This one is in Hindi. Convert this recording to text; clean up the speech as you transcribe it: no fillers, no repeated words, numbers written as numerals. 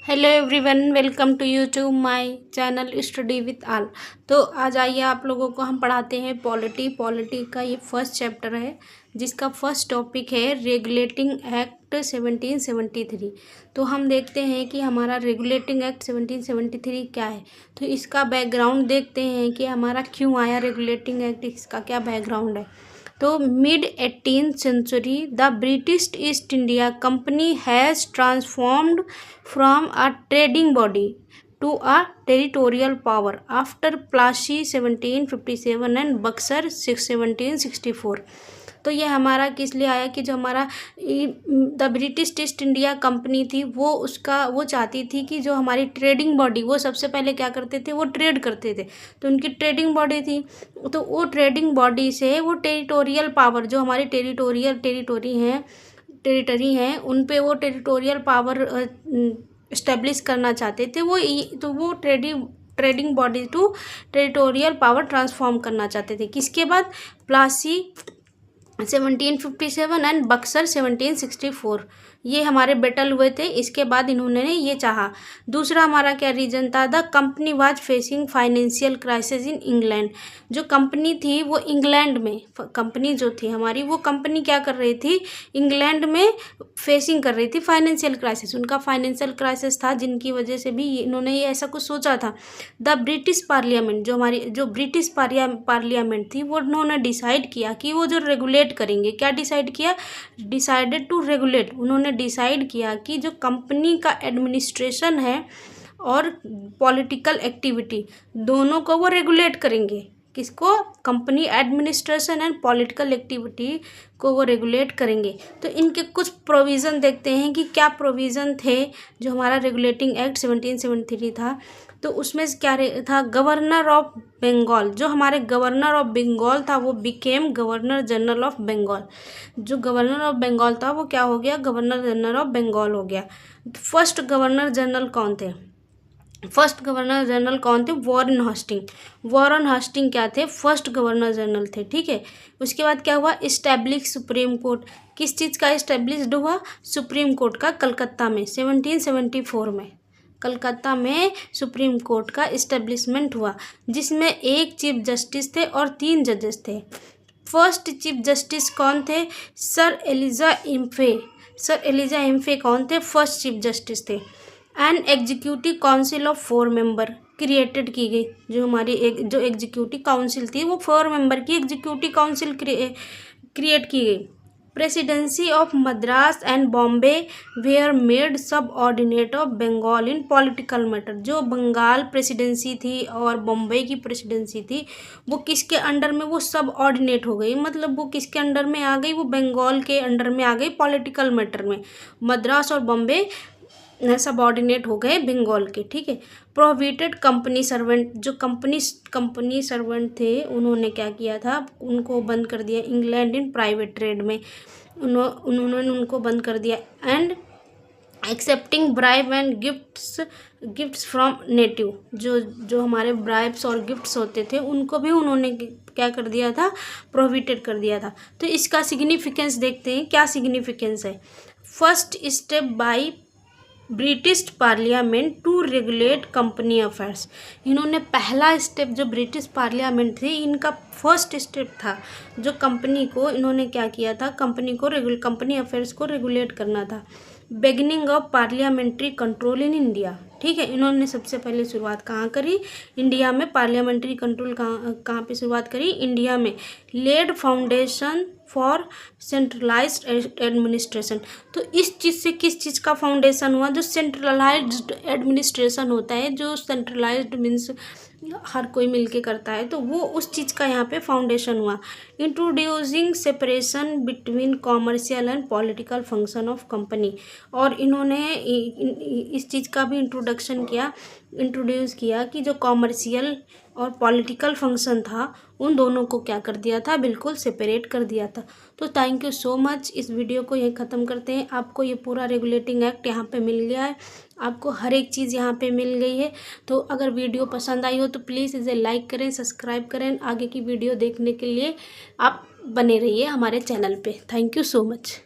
Hello everyone, welcome to you to my channel study with all. तो आज आइए आप लोगों को हम पढ़ाते हैं पॉलिटी का ये फर्स्ट चैप्टर है, जिसका फर्स्ट टॉपिक है रेगुलेटिंग एक्ट 1773। तो हम देखते हैं कि हमारा रेगुलेटिंग एक्ट 1773 क्या है। तो इसका बैकग्राउंड देखते हैं कि हमारा क्यों आया रेगुलेटिंग एक्ट, इसका क्या बैकग्राउंड है। तो mid 18th century the British East India Company has transformed from a trading body to a territorial power after Plassey 1757 and Buxar 1764। तो ये हमारा किस लिए आया कि जो हमारा the British East India company थी वो चाहती थी कि जो हमारी ट्रेडिंग बॉडी, वो सबसे पहले क्या करते थे, वो ट्रेड करते थे। तो उनकी ट्रेडिंग बॉडी थी, तो वो ट्रेडिंग बॉडी से वो टेरिटोरियल पावर, जो हमारी टेरिटरी हैं उन पे वो टेरिटोरियल पावर इस्टेब्लिश करना चाहते थे। वो trading body to territorial power transform करना चाहते थे। किसके बाद? प्लासी 1757 एंड बक्सर 1764, ये हमारे बैटल हुए थे। इसके बाद इन्होंने ये चाहा। दूसरा हमारा क्या रीजन था? The company was facing financial crisis in England. जो कंपनी थी वो इंग्लैंड में, कंपनी जो थी हमारी, वो कंपनी क्या कर रही थी, इंग्लैंड में फेसिंग कर रही थी फाइनेंशियल क्राइसिस। उनका फाइनेंशियल क्राइसिस था, जिनकी वजह से भी इन्होंने ये ऐसा कुछ सोचा था। द ब्रिटिश पार्लियामेंट, जो ब्रिटिश पार्लियामेंट थी, वो उन्होंने डिसाइड किया कि वो जो रेगुलेट करेंगे। क्या डिसाइड किया? Decided to regulate. उन्होंने डिसाइड किया कि जो कंपनी का एडमिनिस्ट्रेशन है और पॉलिटिकल एक्टिविटी, दोनों को वो रेगुलेट करेंगे। किसको? Company administration and political activity को वो रेगुलेट करेंगे। तो इनके कुछ प्रोविज़न देखते हैं कि क्या प्रोविज़न थे जो हमारा रेगुलेटिंग एक्ट 1773 था। तो उसमें क्या था? गवर्नर ऑफ बंगाल, जो हमारे गवर्नर ऑफ बंगाल था वो became governor general of Bengal. जो गवर्नर ऑफ बंगाल था वो क्या हो गया? गवर्नर जनरल ऑफ बंगाल हो गया। फर्स्ट गवर्नर जनरल कौन थे? Warren Hastings. वॉरेन हास्टिंग क्या थे? फर्स्ट गवर्नर जनरल थे। ठीक है। उसके बाद क्या हुआ? Establish supreme court. किस चीज़ का इस्टेब्लिश्ड हुआ? सुप्रीम कोर्ट का, कलकत्ता में 1774 में कलकत्ता में सुप्रीम कोर्ट का इस्टेब्लिशमेंट हुआ, जिसमें एक चीफ जस्टिस थे और 3 जजेस थे। फर्स्ट चीफ जस्टिस कौन थे? सर एलिजा इम्फे कौन थे? फर्स्ट चीफ जस्टिस थे। And executive council of 4 member created की गई। जो हमारी जो एग्जीक्यूटिव काउंसिल थी वो 4 मेंबर की एग्जीक्यूटिव काउंसिल क्रिएट की गई। Presidency of Madras and Bombay were made subordinate of Bengal in political matter. जो बंगाल प्रेसिडेंसी थी और बॉम्बे की प्रेसिडेंसी थी, वो किसके अंडर में? वो सब ऑर्डिनेट हो गई। मतलब वो किसके अंडर में आ गई? वो बंगाल के अंडर में आ गई पॉलिटिकल मैटर में। मद्रास और बॉम्बे सब ऑर्डिनेट हो गए बंगाल के। ठीक है। प्रोहिबिटेड कंपनी सर्वेंट, जो कंपनी सर्वेंट थे, उन्होंने क्या किया था? उनको बंद कर दिया। इंग्लैंड इन प्राइवेट ट्रेड में उन्होंने उनको बंद कर दिया। And accepting bribe and gifts from native, जो हमारे ब्राइब्स और गिफ्ट्स होते थे, उनको भी उन्होंने क्या कर दिया था? प्रोहिबिटेड कर दिया था। तो इसका सिग्निफिकेंस देखते हैं, क्या सिग्निफिकेंस है। First step by British parliament to regulate company affairs. इन्होंने पहला स्टेप, जो ब्रिटिश पार्लियामेंट थी, इनका फर्स्ट स्टेप था, जो कंपनी को इन्होंने क्या किया था? कंपनी अफेयर्स को रेगुलेट करना था। Beginning of parliamentary control in India. ठीक है। इन्होंने सबसे पहले शुरुआत कहाँ करी? इंडिया में। पार्लियामेंट्री कंट्रोल कहाँ पे शुरुआत करी? इंडिया में। Laid foundation for centralised administration. तो इस चीज़ से किस चीज़ का फाउंडेशन हुआ? जो सेंट्रलाइज्ड एडमिनिस्ट्रेशन होता है, जो सेंट्रलाइज्ड मीन्स हर कोई मिलके करता है, तो वो उस चीज़ का यहाँ पे फाउंडेशन हुआ। Introducing separation between commercial and political function of company. और इन्होंने इस चीज़ का भी इंट्रोड्यूस किया कि जो कॉमर्शियल और पॉलिटिकल फंक्शन था, उन दोनों को क्या कर दिया था? बिल्कुल सेपरेट कर दिया था। तो थैंक यू सो मच। इस वीडियो को यहीं ख़त्म करते हैं। आपको ये पूरा रेगुलेटिंग एक्ट यहाँ पे मिल गया है, आपको हर एक चीज़ यहाँ पे मिल गई है। तो अगर वीडियो पसंद आई हो तो प्लीज़ इसे लाइक करें, सब्सक्राइब करें। आगे की वीडियो देखने के लिए आप बने रहिए हमारे चैनल पे। Thank you so much.